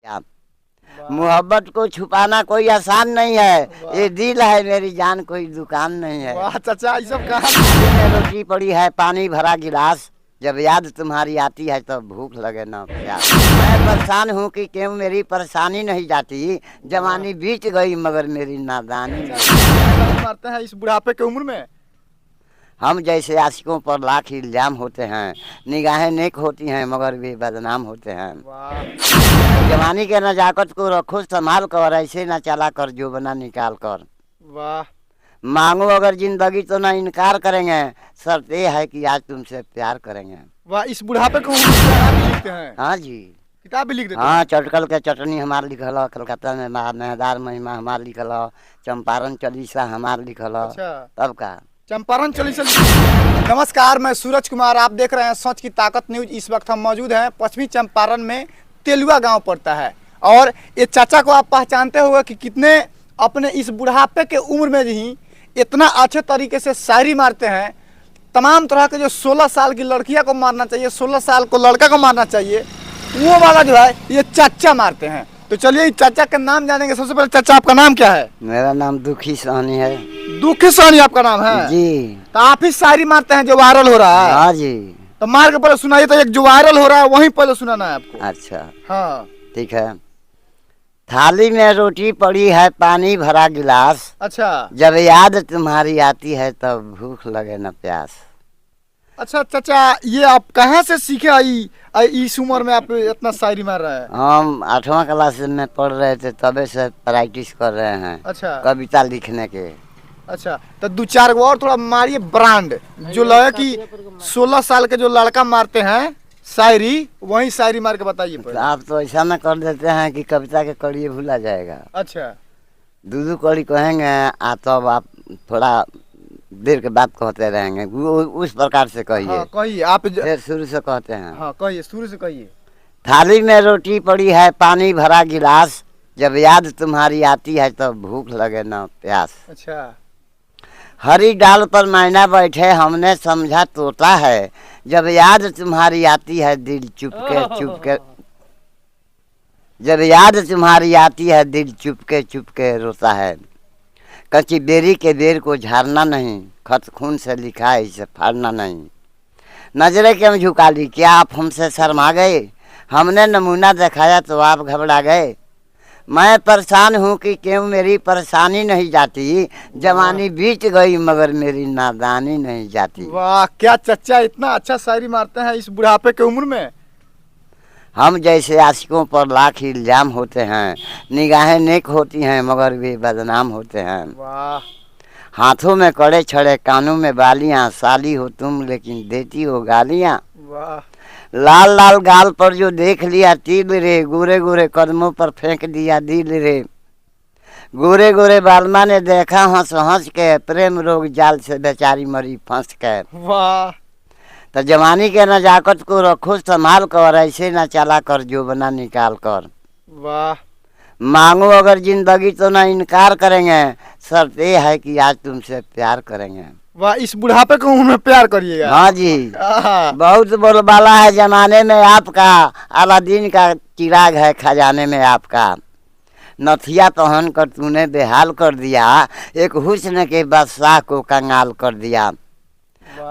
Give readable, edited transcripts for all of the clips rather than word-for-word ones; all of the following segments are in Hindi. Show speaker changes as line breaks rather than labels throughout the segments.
क्या मोहब्बत को छुपाना कोई आसान नहीं है। ये दिल है मेरी जान, कोई दुकान नहीं है।
वाह चाचा, ये सब कहाँ?
रोटी पड़ी है पानी भरा गिलास, जब याद तुम्हारी आती है तो भूख लगे ना प्यास। मैं परेशान हूँ कि क्यों मेरी परेशानी नहीं जाती, जवानी बीत गई मगर मेरी नादानी नहीं।
मारते हैं इस बुढ़ापे की उम्र में।
हम जैसे आशिकों पर लाख इल्जाम होते हैं, निगाहें नेक होती हैं मगर वे बदनाम होते हैं।
वाह
जवानी के नजाकत को रखो संभाल कर, ऐसे न चला कर जो बना निकाल कर।
वाह
मांगो अगर जिंदगी तो ना इनकार करेंगे, शर्त ये है कि आज तुमसे प्यार करेंगे।
वाह, इस बुढ़ापे की उम्र में किताब भी लिखते हैं?
हाँ जी,
किताब भी लिख देते
हाँ।
हैं?
चटकल के चटनी हमार लिखल है, कलकत्ता में महदार महिमा हमार लिखल है, चंपारण चालीसा हमार लिखल है।
अच्छा,
तब का
चंपारण चालीसा। नमस्कार, मैं सूरज कुमार, आप देख रहे हैं सच की ताकत न्यूज। इस वक्त हम मौजूद हैं पश्चिमी चंपारण में, तेलुआ गांव पड़ता है। और ये चाचा को आप पहचानते होंगे कि कितने अपने इस बुढ़ापे के उम्र में ही इतना अच्छे तरीके से शायरी मारते हैं। तमाम तरह के जो 16 साल की लड़कियां को मारना चाहिए, 16 साल को लड़का को मारना चाहिए, वो वाला जो है ये चाचा मारते हैं। तो चलिए चाचा का नाम जानेंगे। सबसे पहले चाचा, आपका नाम क्या है?
मेरा नाम दुखी सहनी है।
दुखी सोनी आपका नाम है
जी।
तो आप ही शायरी मारते हैं जो वायरल हो रहा है?
हाँ जी।
तो मार के पहले सुनाइए। तो एक जो वायरल हो रहा है वहीं पहले सुनाना है आपको।
अच्छा
हाँ
ठीक है। थाली में रोटी पड़ी है पानी भरा गिलास,
अच्छा
जब याद तुम्हारी आती है तब भूख लगे न प्यास।
अच्छा चाचा, ये आप कहाँ से सीखे इस उम्र में आप इतना शायरी मार रहे हैं?
हम 8वां क्लास में पढ़ रहे थे, तबे से प्रैक्टिस कर रहे हैं
अच्छा
कविता लिखने के।
अच्छा, तो 2-4 गो और थोड़ा मारिए ब्रांड, जो लगे कि 16 साल के जो लड़का मारते हैं शायरी, वही शायरी मार के बताइए
तो
पहले।
आप तो ऐसा न कर देते हैं कि कविता के कड़िए भूला जाएगा।
अच्छा
दो कड़ी कहेंगे तब आप थोड़ा देर के बाद कहते रहेंगे, उस प्रकार से कहिए।
हाँ कहिए आप
फिर शुरू से कहते हैं।
हाँ कहिए, शुरू से कहिए।
थाली में रोटी पड़ी है पानी भरा गिलास, जब याद तुम्हारी आती है तब भूख लगे न प्यास।
अच्छा
हरी डाल पर मैना बैठे हमने समझा तोता है, जब याद तुम्हारी आती है दिल चुपके जब याद तुम्हारी आती है दिल चुपके रोता है। कच्ची बेरी के बेर को झाड़ना नहीं, खत खून से लिखा है इसे फाड़ना नहीं। नजरें क्यों झुका ली, क्या आप हमसे शर्मा गए? हमने नमूना दिखाया तो आप घबरा गए। मैं परेशान हूँ कि क्यों मेरी परेशानी नहीं जाती, जवानी बीत गई मगर मेरी नादानी नहीं जाती।
वाह, क्या चाचा इतना अच्छा शायरी मारते हैं इस बुढ़ापे की उम्र में।
हम जैसे आशिकों पर लाख इल्जाम होते हैं, निगाहें नेक होती हैं मगर वे बदनाम होते हैं।
वाह,
हाथों में कड़े छड़े कानों में बालियां, साली हो तुम लेकिन देती हो गालियां।
वाह,
लाल लाल गाल पर जो देख लिया तिल रे, गोरे गोरे कदमों पर फेंक दिया दिल रे। गोरे गोरे बालमा ने देखा हंस हंस के, प्रेम रोग जाल से बेचारी मरी फंस के।
वाह,
तो जवानी के नजाकत को रखो संभाल कर, ऐसे न चला कर जो बना निकाल कर।
वाह,
मांगो अगर जिंदगी तो ना इनकार करेंगे, शर्त ये है कि आज तुमसे प्यार करेंगे।
वाह, इस बुढ़ापे की उम्र में प्यार करिएगा।
हाँ जी।
आहा,
बहुत बोलबाला है जमाने में आपका, अलादीन का चिराग है खजाने में आपका। नथिया पहन कर तूने बेहाल कर दिया, एक हुस्न के बादशाह को कंगाल कर दिया।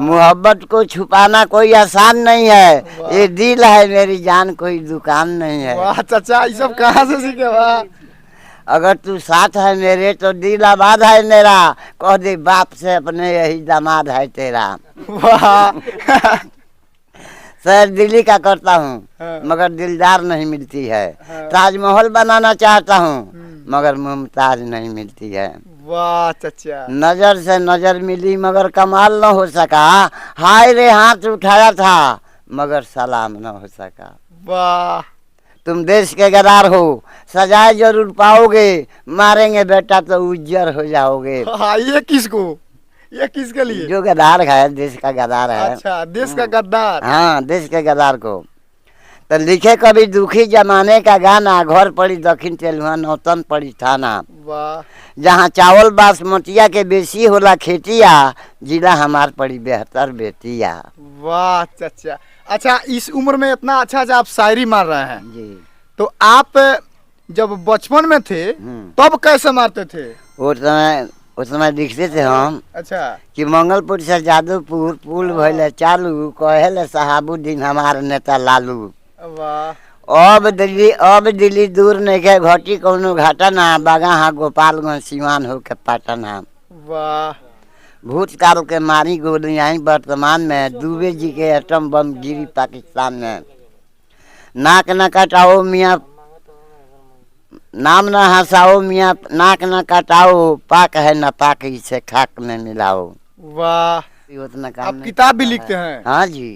मोहब्बत को छुपाना कोई आसान नहीं है, ये दिल है मेरी जान, कोई दुकान नहीं है।
वाह चाचा, ये सब कहाँ से सीखे? वाह,
अगर तू साथ है मेरे तो दिल आबाद है मेरा, कह दे बाप से अपने यही दामाद है तेरा।
वाह
सर दिल्ली का करता हूँ
हाँ।
मगर दिलदार नहीं मिलती है।
हाँ।
ताजमहल बनाना चाहता हूँ मगर मुमताज नहीं मिलती है।
वाह चाचा,
नजर से नजर मिली मगर कमाल न हो सका, हाय रे हाथ उठाया था मगर सलाम न हो सका।
वाह,
तुम देश के गद्दार हो, सजाए जरूर पाओगे, मारेंगे बेटा तो उज्जर हो जाओगे।
हाँ, ये किसको, ये किसके लिए?
जो गद्दार है, देश का गद्दार है।
अच्छा, देश का गद्दार।
हाँ, देश के गद्दार को। तो लिखे कभी दुखी जमाने का गाना, घर पड़ी दक्षिण तेलुआ नौतन पड़ी थाना।
वाह,
जहाँ चावल बासमतिया के बेसी होला खेतिया, जिला हमार पड़ी बेहतर बेतिया।
वाह चाचा। अच्छा, इस उम्र में इतना अच्छा आप शायरी मार रहे हैं,
जी।
तो आप जब बचपन में थे तब कैसे मारते थे?
उस समय दिखते थे हम
अच्छा।
कि मंगलपुर से जादवपुर पुल भइले चालू, कहेले साहबुद्दीन हमार नेता लालू।
वाह।
अब दिल्ली दूर नहीं के घटी कौनो घाटा ना, बगाहा गोपालगंज सिवान हो के पटना।
वाह।
भूतकाल के मारी गोली आई वर्तमान में, दुबे जी के एटम बम गिरी पाकिस्तान में। नाक न कटाओ मियाँ, नाम न हंसाओ मियाँ, नाक न कटाओ, पाक है न पाक इसे खाक में मिलाओ।
वाह।
उतना काम
आप
नहीं
किताब भी
करता
लिखते
है।
हैं?
हाँ जी,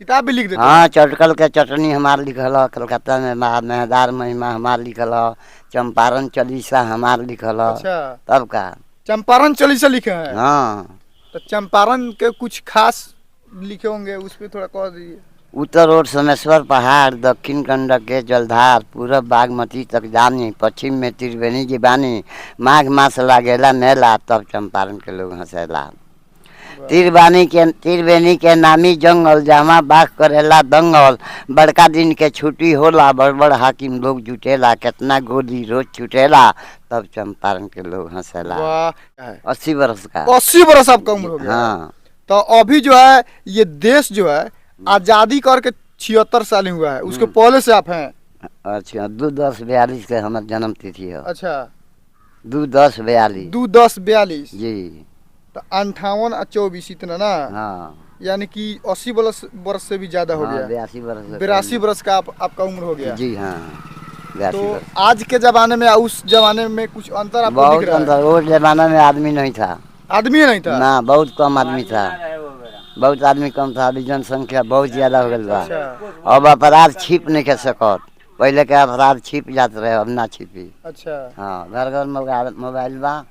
किताब भी लिख देते
हाँ।
हैं?
चटकल के चटनी हमार लिखल है, कलकत्ता में मेहदार महिमा हमार लिखल है, चंपारण चालीसा हमार लिखल है।
अच्छा।
तब का
चंपारण चालीसा लिखे हैं?
हाँ।
तो चंपारण के कुछ खास लिखे होंगे, उस पर थोड़ा कह दीजिए।
उत्तर ओर सोमेश्वर पहाड़, दक्षिण गंडक के जलधार, पूरब बागमती तक जानी, पश्चिम में त्रिवेणी की बानी, माघ मास लागेला मेला, तब चंपारण के लोग हंसेला। त्रिवेणी के नामी जंगल, जहाँ बाघ करेला दंगल, बड़का दिन के छुट्टी होला, बड़ बड़ हाकिम लोग जुटेला, कितना गोली रोज छुटेला, तब चंपारण के लोग हंसेला। 80 वर्ष का।
80 वर्ष आपका उम्र हो गया?
हाँ।
तो अभी जो है ये देश जो है आजादी करके 76 साल ही हुआ है, उसके पहले से आप हैं?
अच्छा, 2/10/42 के हमारे जन्म तिथि है।
अच्छा,
2/10/42।
2/10/42
जी।
तो 58 और 24 इतना ना?
हाँ।
यानी कि 80 वर्ष से भी ज्यादा हो गया।
82 वर्ष।
82 वर्ष का आपका उम्र हो गया?
जी हाँ, 82
तो
वर्ष।
आज के जमाने में उस जमाने में कुछ अंतर आपको
बहुत
दिख रहा है?
अंतर। वो जमाना में आदमी नहीं था।
आदमी नहीं था?
ना, बहुत कम आदमी था। बहुत आदमी कम था। अभी जनसंख्या बहुत ज्यादा हो गई बा।
अच्छा।
अब अपराध छिप नहीं कर सकत। पहले के अपराध छिप जाते रहे, अब ना छिपी।
अच्छा।
हाँ, घर घर मोबाइल बा,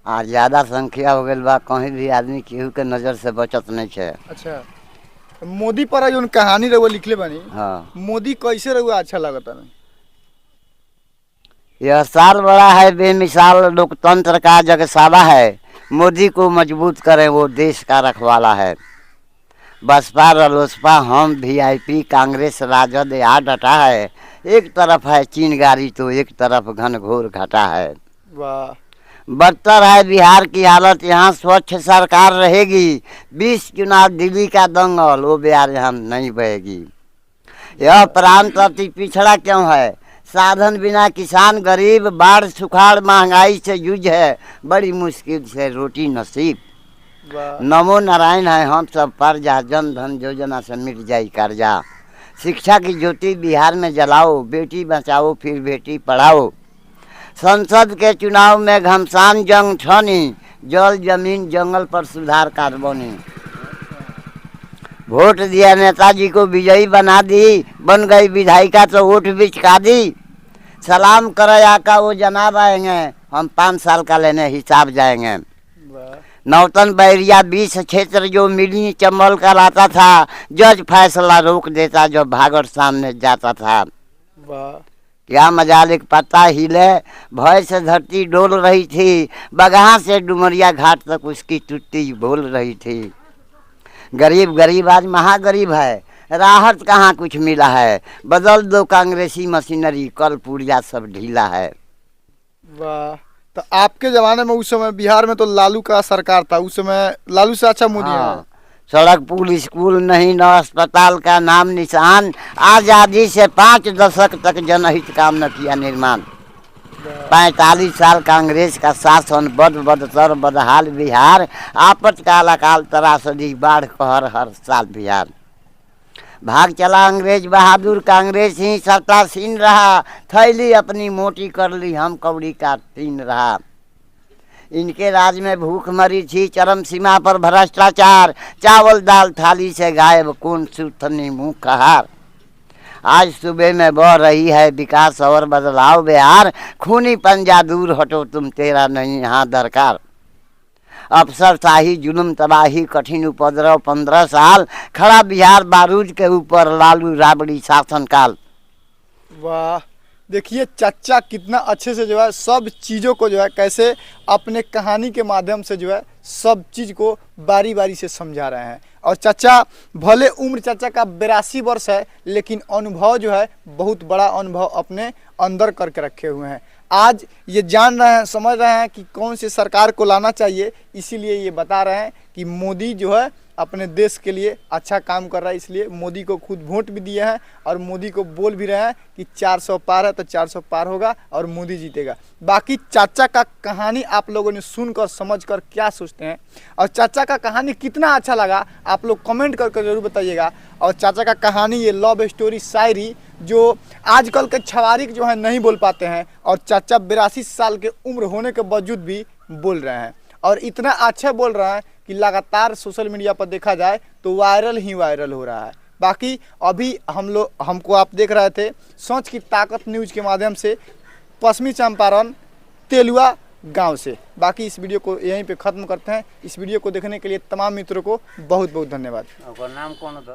आ ज्यादा संख्या हो गई बा, कहीं भी आदमी केहू के नजर से बचत नहीं है।
अच्छा। मोदी पर जो कहानी रहुआ लिखले बानी,
हाँ।
मोदी कैसे रहुआ अच्छा लगता नहीं?
यह साल बड़ा है बेमिसाल, लोकतंत्र का जगसावा है, मोदी को मजबूत करे वो देश का रखवाला है। बसपा रालोसपा हम VIP, कांग्रेस राजद यहाँ डटा है, एक तरफ है चीन गाड़ी तो एक तरफ घनघोर घटा है।
वाह।
बदतर है बिहार की हालत, यहाँ स्वच्छ सरकार रहेगी, 20 चुनाव दिल्ली का दंगल, वो बिहार यहाँ नहीं बहेगी। यह प्रांत अति पिछड़ा क्यों है, साधन बिना किसान गरीब, बाढ़ सुखाड़ महंगाई से जूझ है, बड़ी मुश्किल से रोटी नसीब। नमो नारायण है हम सब पर जा, जन धन योजना से मिट जाई कर्जा, शिक्षा की ज्योति बिहार में जलाओ, बेटी बचाओ फिर बेटी पढ़ाओ। संसद के चुनाव में घमसान जंग छनी, जल जमीन जंगल पर सुधार कार्बनी। वोट दिया नेताजी को विजयी बना दी, बन गई विधायिका तो वोट बिचका दी। सलाम करे आका वो जनाब आएंगे, हम 5 साल का लेने हिसाब जाएंगे। नौतन बैरिया 20 क्षेत्र जो मिली चंबल कराता था, जज फैसला रोक देता जो भागड़ सामने जाता था। क्या मजालिक पत्ता हिले, भय से धरती डोल रही थी, बगहा से डुमरिया घाट तक उसकी टुट्टी बोल रही थी। गरीब गरीब आज महागरीब है, राहत कहाँ कुछ मिला है, बदल दो कांग्रेसी मशीनरी, कल पुर्जा सब ढीला है।
वाह। तो आपके जमाने में उस समय बिहार में तो लालू का सरकार था, उस समय लालू से अच्छा मोदी है?
सड़क पुल स्कूल नहीं, न अस्पताल का नाम निशान, आजादी से 5 दशक तक जनहित काम न किया निर्माण। 45 साल कांग्रेस का शासन, बदतर बदहाल बिहार, आपातकाल अकाल त्रासदी बाढ़ कहर हर साल बिहार। भाग चला अंग्रेज बहादुर, कांग्रेस ही सत्तासीन रहा, थैली अपनी मोटी कर ली, हम कौड़ी का तीन रहा। इनके राज में भूख मरी थी, चरम सीमा पर भ्रष्टाचार, चावल दाल थाली से गायब, कौन सुथनी मुँह कहार। आज सुबह में बह रही है विकास और बदलाव बिहार, खूनी पंजा दूर हटो तुम, तेरा नहीं यहाँ दरकार। अफसरशाही जुल्म तबाही कठिन उपद्रव 15 साल, खड़ा बिहार बारूद के ऊपर लालू राबड़ी शासन काल।
वाह। देखिए चाचा कितना अच्छे से जो है सब चीज़ों को जो है कैसे अपने कहानी के माध्यम से जो है सब चीज़ को बारी बारी से समझा रहे हैं। और चाचा भले उम्र चाचा का 82 वर्ष है, लेकिन अनुभव जो है बहुत बड़ा अनुभव अपने अंदर करके रखे हुए हैं। आज ये जान रहे हैं, समझ रहे हैं कि कौन सी सरकार को लाना चाहिए, इसीलिए ये बता रहे हैं कि मोदी जो है अपने देश के लिए अच्छा काम कर रहा है, इसलिए मोदी को खुद वोट भी दिए हैं और मोदी को बोल भी रहे हैं कि 400 पार है तो 400 पार होगा और मोदी जीतेगा। बाकी चाचा का कहानी आप लोगों ने सुनकर समझकर क्या सोचते हैं और चाचा का कहानी कितना अच्छा लगा आप लोग कमेंट करके ज़रूर बताइएगा। और चाचा का कहानी ये लव स्टोरी शायरी जो आजकल के छवारिक जो है नहीं बोल पाते हैं, और चाचा 82 साल के उम्र होने के बावजूद भी बोल रहे हैं और इतना अच्छा बोल रहा है कि लगातार सोशल मीडिया पर देखा जाए तो वायरल ही वायरल हो रहा है। बाकी अभी हमको आप देख रहे थे सोच की ताकत न्यूज़ के माध्यम से पश्चिमी चंपारण तेलुआ गांव से। बाकी इस वीडियो को यहीं पे ख़त्म करते हैं। इस वीडियो को देखने के लिए तमाम मित्रों को बहुत बहुत धन्यवाद।
नाम कौन था?